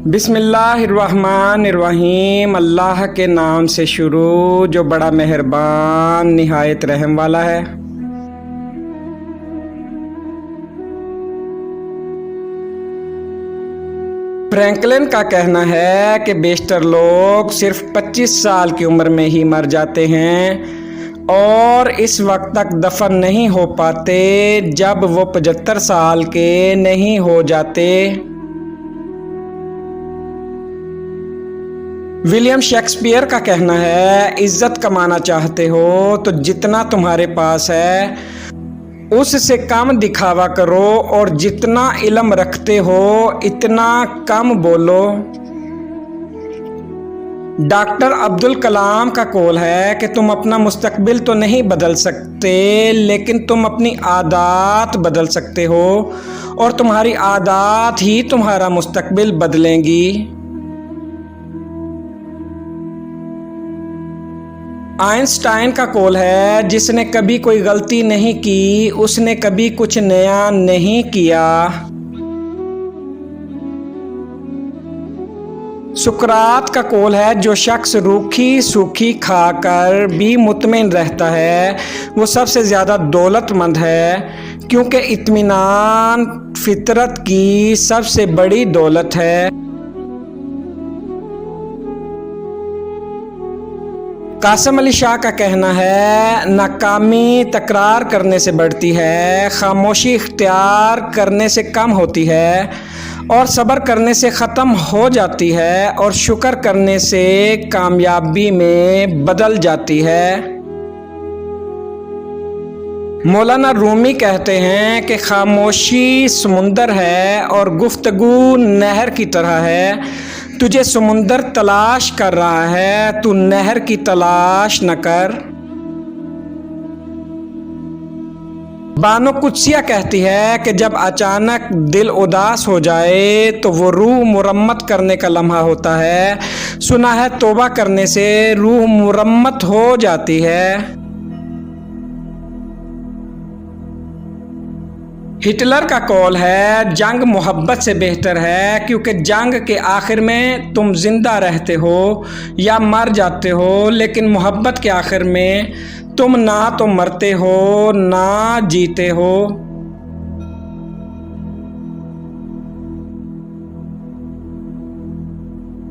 बिस्मिल्लाहिर्रहमानिर्रहीम। अल्लाह के नाम से शुरू जो बड़ा मेहरबान निहायत रहम वाला है। फ्रैंकलिन का कहना है कि बेशतर लोग सिर्फ 25 साल की उम्र में ही मर जाते हैं और इस वक्त तक दफन नहीं हो पाते जब वो 75 साल के नहीं हो जाते। विलियम शेक्सपियर का कहना है, इज्जत कमाना चाहते हो तो जितना तुम्हारे पास है उससे कम दिखावा करो और जितना इल्म रखते हो इतना कम बोलो। डॉक्टर अब्दुल कलाम का कौल है कि तुम अपना मुस्तकबिल तो नहीं बदल सकते लेकिन तुम अपनी आदत बदल सकते हो और तुम्हारी आदत ही तुम्हारा मुस्तकबिल बदलेंगी। आइंस्टाइन का कौल है, जिसने कभी कोई गलती नहीं की उसने कभी कुछ नया नहीं किया। सुकरात का कौल है, जो शख्स रूखी सूखी खाकर भी मुतमिन रहता है वो सबसे ज़्यादा दौलतमंद है, क्योंकि इत्मीनान फितरत की सबसे बड़ी दौलत है। कासिम अली शाह का कहना है, नाकामी तकरार करने से बढ़ती है, खामोशी इख्तियार करने से कम होती है और सब्र करने से ख़त्म हो जाती है और शुक्र करने से कामयाबी में बदल जाती है। मौलाना रूमी कहते हैं कि खामोशी समुंदर है और गुफ्तगू नहर की तरह है। तुझे समुंदर तलाश कर रहा है, तू नहर की तलाश न कर। बानो कुदसिया कहती है कि जब अचानक दिल उदास हो जाए तो वो रूह मुरम्मत करने का लम्हा होता है। सुना है तौबा करने से रूह मुरम्मत हो जाती है। हिटलर का कौल है, जंग मोहब्बत से बेहतर है, क्योंकि जंग के आखिर में तुम जिंदा रहते हो या मर जाते हो, लेकिन मोहब्बत के आखिर में तुम ना तो मरते हो ना जीते हो।